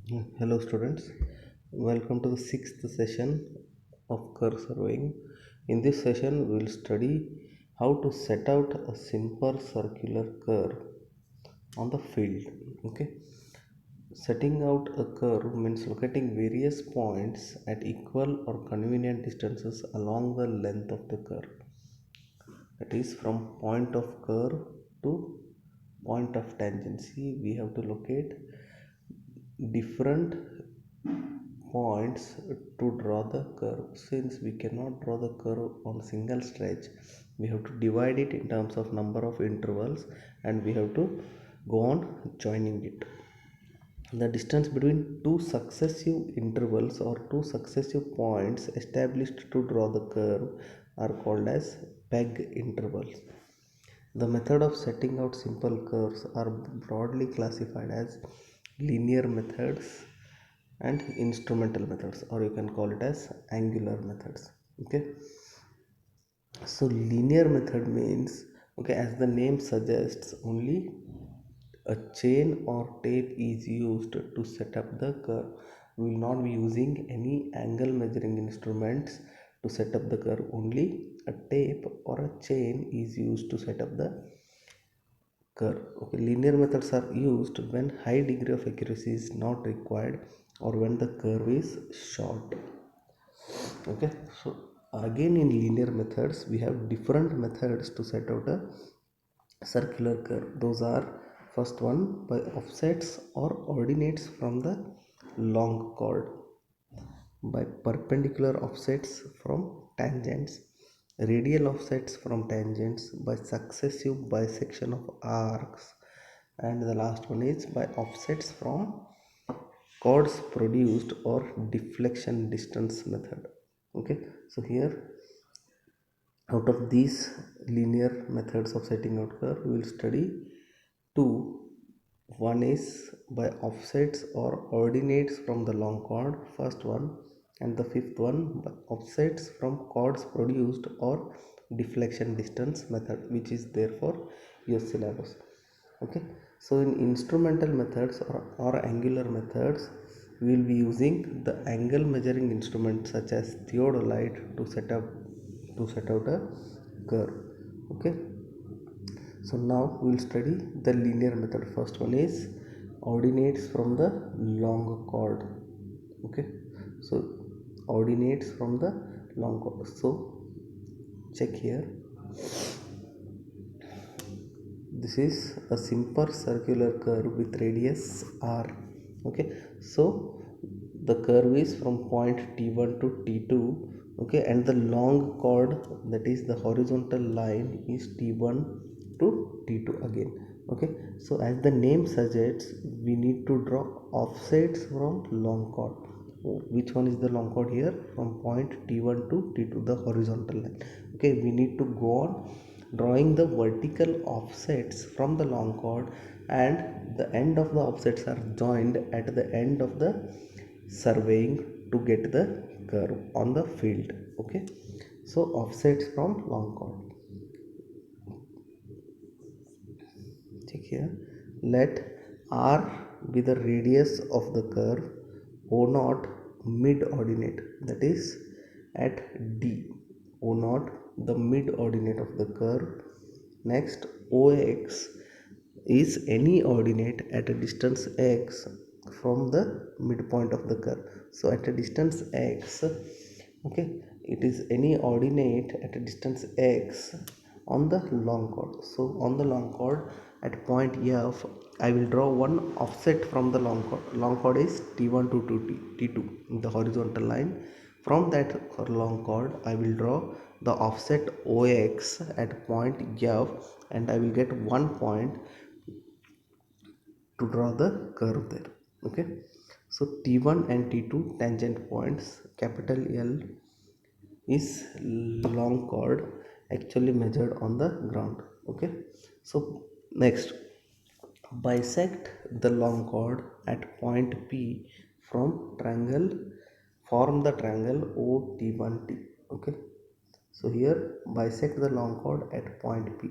Hello students, welcome to the sixth session of curve surveying. In this session we will study how to set out a simple circular curve on the field. Okay, setting out a curve means locating various points at equal or convenient distances along the length of the curve. That is from point of curve to point of tangency. We have to locate different points to draw the curve. Since we cannot draw the curve on single stretch, we have to divide it in terms of number of intervals and we have to go on joining it. The distance between two successive intervals or two successive points established to draw the curve are called as peg intervals. The method of setting out simple curves are broadly classified as linear methods and instrumental methods, or you can call it as angular methods. Okay, so linear method means, okay, as the name suggests, only a chain or tape is used to set up the curve. We will not be using any angle measuring instruments to set up the curve. Only a tape or a chain is used to set up the curve. Okay, linear methods are used when high degree of accuracy is not required or when the curve is short. Okay, so again in linear methods we have different methods to set out a circular curve. Those are, first one, by offsets or ordinates from the long chord, by perpendicular offsets from tangents, radial offsets from tangents, by successive bisection of arcs, and the last one is by offsets from chords produced or deflection distance method. Okay, so here, out of these linear methods of setting out curve, we will study two. One is by offsets or ordinates from the long chord, first one, and the fifth one by offsets from chords produced or deflection distance method, which is there for your syllabus. Okay, so in instrumental methods or angular methods, we will be using the angle measuring instruments such as theodolite to set out a curve. Okay, so now we will study the linear method. First one is ordinates from the long chord. Okay, so ordinates from the long chord. So check here, this is a simple circular curve with radius r. Okay, so the curve is from point t1 to t2. Okay, and the long chord, that is the horizontal line, is t1 to t2 again. Okay, so as the name suggests, we need to draw offsets from long chord. Which one is the long chord here? From point t1 to t2, the horizontal line. Okay, we need to go on drawing the vertical offsets from the long chord, and the end of the offsets are joined at the end of the surveying to get the curve on the field. Okay, so offsets from long chord. Check here, let r be the radius of the curve, o naught mid ordinate, that is at d, o naught the mid ordinate of the curve. Next, ox is any ordinate at a distance x from the midpoint of the curve. So at a distance x, okay, it is any ordinate at a distance x on the long chord. So on the long chord at point f, I will draw one offset from the long chord. Long chord is t1 to t2 in the horizontal line. From that long chord, I will draw the offset ox at point f, and I will get one point to draw the curve there. Okay, so t1 and t2 tangent points, capital L is long chord actually measured on the ground. Okay, so next, bisect the long chord at point P from triangle, form the triangle OT1T. Okay, so here bisect the long chord at point P.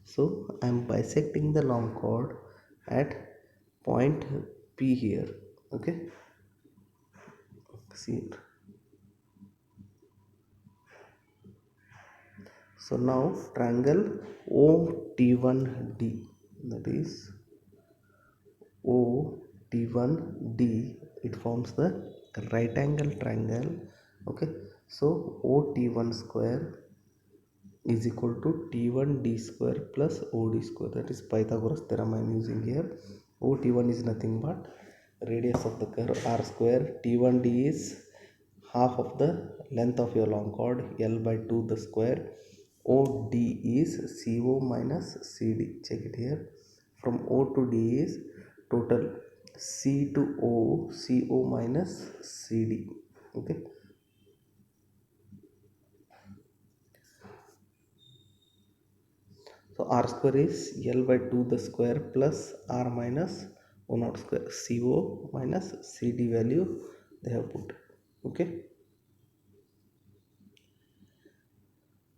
So I am bisecting the long chord at point P here. Okay, see it. So now triangle OT1D, that is OT1D, it forms the right angle triangle. Okay, so OT1 square is equal to T1D square plus OD square, that is Pythagoras theorem I am using here. OT1 is nothing but radius of the curve r square, T1D is half of the length of your long chord L by 2 the square, OD is CO minus CD, check it here, from O to D is total C to O, CO minus CD. Okay, so r square is L by 2 the square plus r minus 1 naught square, CO minus CD value they have put. Okay,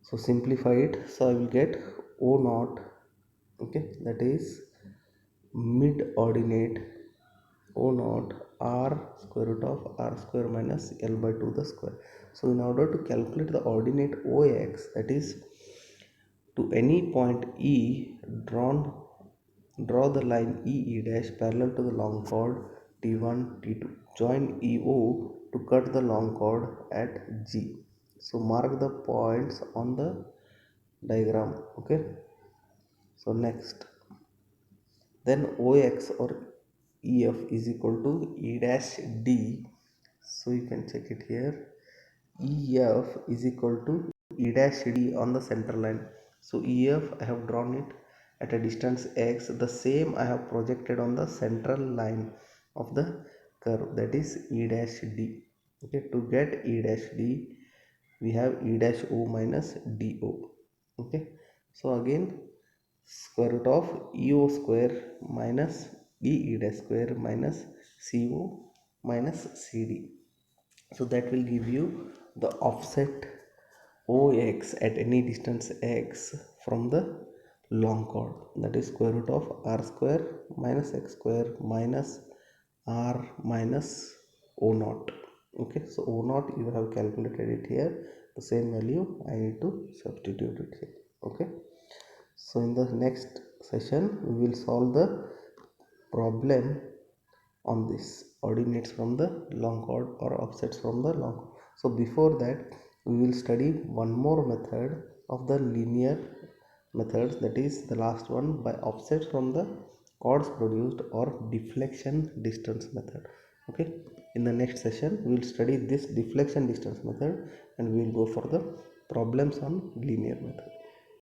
so simplify it, so I will get O naught, okay, that is mid ordinate O naught r square root of r square minus L by 2 the square. So in order to calculate the ordinate OX, that is to any point E, draw the line EE dash parallel to the long chord T1 T2. Join EO to cut the long chord at G. So mark the points on the diagram. Okay, so next, then OX or EF is equal to E dash D. So you can check it here, EF is equal to E dash D on the center line. So EF I have drawn it at a distance x, the same I have projected on the central line of the curve, that is E dash D. Okay, to get E dash D we have E dash O minus DO. Okay, so again square root of EO square minus EE dash square minus CO minus CD. So that will give you the offset OX at any distance x from the long chord, that is square root of r square minus x square minus r minus O naught. Okay, so O naught you have calculated it here, the same value I need to substitute it here. Okay, so in the next session we will solve the problem on this ordinates from the long chord or offsets from the long chord. So before that we will study one more method of the linear methods, that is the last one, by offsets from the chords produced or deflection distance method. Okay, in the next session we will study this deflection distance method and we will go for the problems on linear method.